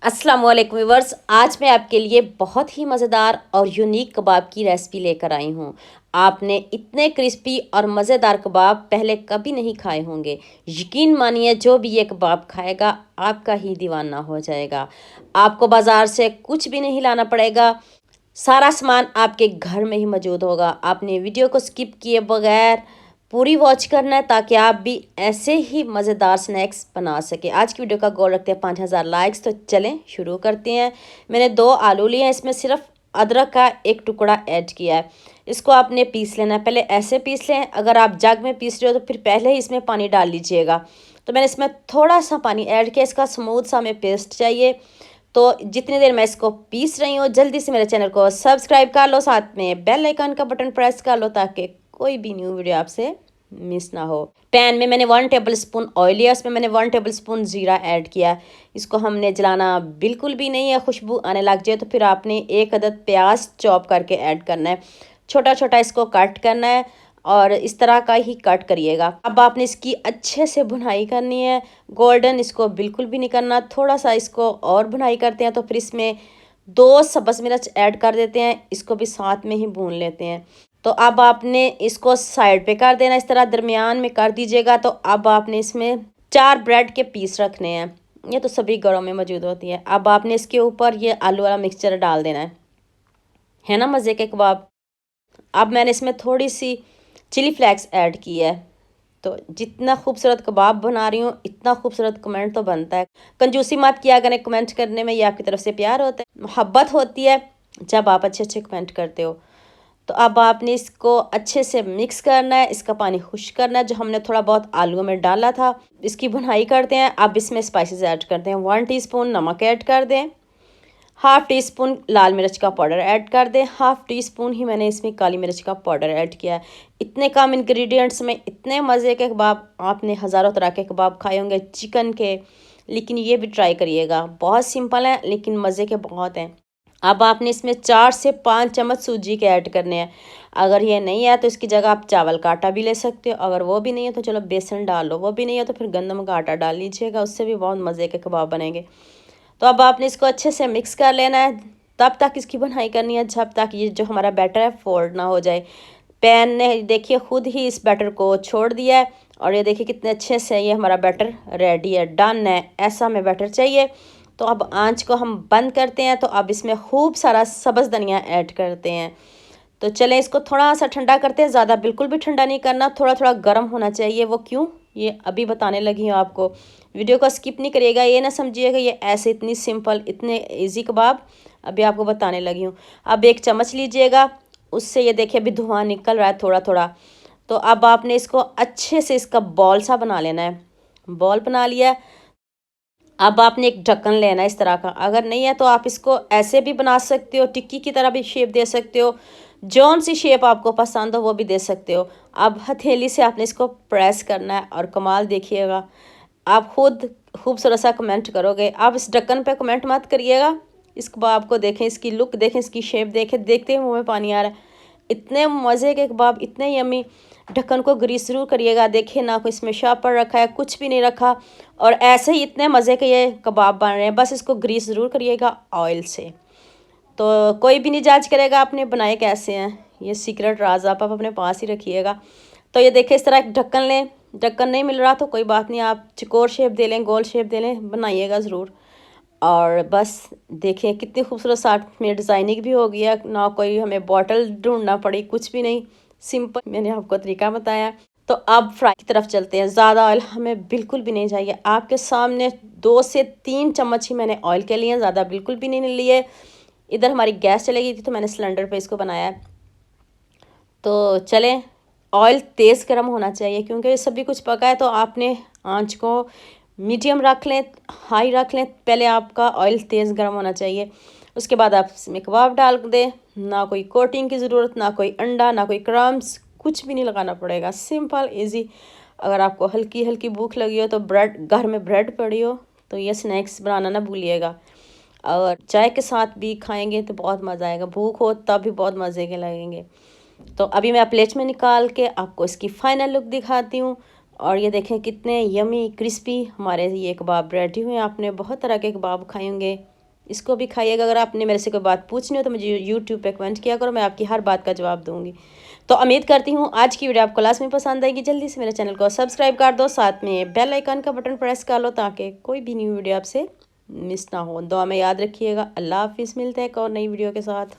अस्सलाम वालेकुम व्यूअर्स। आज मैं आपके लिए बहुत ही मज़ेदार और यूनिक कबाब की रेसिपी लेकर आई हूँ। आपने इतने क्रिस्पी और मज़ेदार कबाब पहले कभी नहीं खाए होंगे। यकीन मानिए, जो भी ये कबाब खाएगा आपका ही दीवाना हो जाएगा। आपको बाज़ार से कुछ भी नहीं लाना पड़ेगा, सारा सामान आपके घर में ही मौजूद होगा। आपने वीडियो को स्किप किए बगैर पूरी वॉच करना है ताकि आप भी ऐसे ही मज़ेदार स्नैक्स बना सकें। आज की वीडियो का गोल रखते हैं 5000 लाइक्स। तो चलें शुरू करते हैं। मैंने 2 आलू लिए हैं, इसमें सिर्फ अदरक का एक टुकड़ा ऐड किया है। इसको आपने पीस लेना है। पहले ऐसे पीस लें, अगर आप जग में पीस रहे हो तो फिर पहले ही इसमें पानी डाल लीजिएगा। तो मैंने इसमें थोड़ा सा पानी ऐड किया। इसका स्मूथ सा हमें पेस्ट चाहिए। तो जितनी देर मैं इसको पीस रही हूँ, जल्दी से मेरे चैनल को सब्सक्राइब कर लो, साथ में बेल आइकन का बटन प्रेस कर लो ताकि कोई भी न्यू वीडियो आपसे मिस ना हो। पैन में मैंने 1 टेबल स्पून ऑयल लिया, उसमें मैंने 1 टेबल स्पून ज़ीरा ऐड किया। इसको हमने जलाना बिल्कुल भी नहीं है। खुशबू आने लग जाए तो फिर आपने 1 अदद प्याज चॉप करके ऐड करना है। छोटा छोटा इसको कट करना है और इस तरह का ही कट करिएगा। अब आपने इसकी अच्छे से भुनाई करनी है, गोल्डन इसको बिल्कुल भी नहीं करना। थोड़ा सा इसको और भुनाई करते हैं तो फिर इसमें 2 सब्ज़ मिर्च ऐड कर देते हैं, इसको भी साथ में ही भून लेते हैं। तो अब आपने इसको साइड पे कर देना, इस तरह दरमियान में कर दीजिएगा। तो अब आपने इसमें 4 ब्रेड के पीस रखने हैं, ये तो सभी घरों में मौजूद होती है। अब आपने इसके ऊपर ये आलू वाला मिक्सचर डाल देना है ना मज़े के कबाब। अब मैंने इसमें थोड़ी सी चिली फ्लेक्स ऐड की है। तो जितना खूबसूरत कबाब बना रही हूँ, इतना खूबसूरत कमेंट तो बनता है। कंजूसी मत किया करें कमेंट करने में, ये आपकी तरफ से प्यार होता है, मोहब्बत होती है जब आप अच्छे अच्छे कमेंट करते हो। तो अब आपने इसको अच्छे से मिक्स करना है, इसका पानी खुश्क करना है जो हमने थोड़ा बहुत आलूओं में डाला था। इसकी भुनाई करते हैं। अब इसमें स्पाइसेस ऐड करते हैं। 1 टीस्पून नमक ऐड कर दें, हाफ़ टी स्पून लाल मिर्च का पाउडर ऐड कर दें, हाफ़ टी स्पून ही मैंने इसमें काली मिर्च का पाउडर ऐड किया है। इतने कम इंग्रेडिएंट्स में इतने मज़े के कबाब, आपने हज़ारों तरह के कबाब खाए होंगे चिकन के, लेकिन ये भी ट्राई करिएगा। बहुत सिंपल है लेकिन मज़े के बहुत हैं। अब आपने इसमें 4 से 5 चम्मच सूजी के ऐड करने हैं। अगर ये नहीं है तो इसकी जगह आप चावल का आटा भी ले सकते हो। अगर वो भी नहीं है तो चलो बेसन डाल लो, वो भी नहीं है तो फिर गंदम का आटा डाल लीजिएगा, उससे भी बहुत मज़े के कबाब बनेंगे। तो अब आपने इसको अच्छे से मिक्स कर लेना है। तब तक इसकी भुनाई करनी है जब तक ये जो हमारा बैटर है फोल्ड ना हो जाए। पैन ने देखिए खुद ही इस बैटर को छोड़ दिया है और ये देखिए कितने अच्छे से ये हमारा बैटर रेडी है, डन है। ऐसा हमें बैटर चाहिए। तो अब आंच को हम बंद करते हैं। तो अब इसमें खूब सारा सब्ज़ धनिया ऐड करते हैं। तो चलें इसको थोड़ा सा ठंडा करते हैं। ज़्यादा बिल्कुल भी ठंडा नहीं करना, थोड़ा थोड़ा गर्म होना चाहिए। वो क्यों, ये अभी बताने लगी हूँ आपको। वीडियो को स्किप नहीं करिएगा, ये ना समझिएगा ये ऐसे इतनी सिंपल इतने इजी कबाब अभी आपको बताने लगी हूँ। अब 1 चम्मच लीजिएगा, उससे ये देखिए अभी धुआं निकल रहा है थोड़ा थोड़ा। तो अब आपने इसको अच्छे से इसका बॉल सा बना लेना है। बॉल बना लिया। अब आपने एक ढक्कन लेना है इस तरह का। अगर नहीं है तो आप इसको ऐसे भी बना सकते हो, टिक्की की तरह भी शेप दे सकते हो, जौन सी शेप आपको पसंद हो वो भी दे सकते हो। अब हथेली से आपने इसको प्रेस करना है और कमाल देखिएगा, आप खुद खूबसूरत सा कमेंट करोगे। आप इस ढक्कन पे कमेंट मत करिएगा, इस कबाब को देखें, इसकी लुक देखें, इसकी शेप देखें, देखते ही मुँह में पानी आ रहा है। इतने मज़े के कबाब, इतने यमी। ढक्कन को ग्रीस ज़रूर करिएगा। देखिए ना कोई इसमें शापर रखा है, कुछ भी नहीं रखा, और ऐसे ही इतने मज़े के ये कबाब बन रहे हैं। बस इसको ग्रीस ज़रूर करिएगा ऑयल से, तो कोई भी नहीं जज करेगा आपने बनाए कैसे हैं। ये सीक्रेट राज आप अपने पास ही रखिएगा। तो ये देखिए इस तरह एक ढक्कन लें। ढक्कन नहीं मिल रहा तो कोई बात नहीं, आप चकोर शेप दे लें, गोल शेप दे लें, बनाइएगा ज़रूर। और बस देखिए कितनी खूबसूरत साथ में डिज़ाइनिंग भी हो गया ना, कोई हमें बॉटल ढूंढना पड़ी, कुछ भी नहीं, सिंपल मैंने आपको तरीका बताया। तो अब फ्राई की तरफ चलते हैं। ज़्यादा ऑयल हमें बिल्कुल भी नहीं चाहिए। आपके सामने 2 से 3 चम्मच ही मैंने ऑयल के लिए, ज़्यादा बिल्कुल भी नहीं लिए। इधर हमारी गैस चली गई थी तो मैंने सिलेंडर पे इसको बनाया है। तो चलें, ऑयल तेज़ गर्म होना चाहिए क्योंकि ये सभी कुछ पका है। तो आपने आंच को मीडियम रख लें, हाई रख लें। पहले आपका ऑयल तेज़ गर्म होना चाहिए, उसके बाद आप इसमें कबाब डाल दें। ना कोई कोटिंग की ज़रूरत, ना कोई अंडा, ना कोई क्रम्स, कुछ भी नहीं लगाना पड़ेगा, सिंपल इजी। अगर आपको हल्की हल्की भूख लगी हो तो ब्रेड, घर में ब्रेड पड़ी हो तो ये स्नैक्स बनाना ना भूलिएगा। और चाय के साथ भी खाएंगे तो बहुत मज़ा आएगा, भूख हो तब भी बहुत मज़े के लगेंगे। तो अभी मैं प्लेट में निकाल के आपको इसकी फाइनल लुक दिखाती हूँ। और ये देखें कितने यमी क्रिस्पी हमारे ये कबाब रेडी हुए हैं। आपने बहुत तरह के कबाब खाए होंगे, इसको भी खाइएगा। अगर आपने मेरे से कोई बात पूछनी हो तो मुझे यूट्यूब पे कमेंट किया करो, मैं आपकी हर बात का जवाब दूंगी। तो उम्मीद करती हूँ आज की वीडियो आपको लास्ट में पसंद आएगी। जल्दी से मेरे चैनल को सब्सक्राइब कर दो, साथ में बेल आइकन का बटन प्रेस कर लो ताकि कोई भी न्यू वीडियो आपसे मिस ना हो। दुआ में याद रखिएगा। अल्लाह हाफिज़, मिलते हैं एक और नई वीडियो के साथ।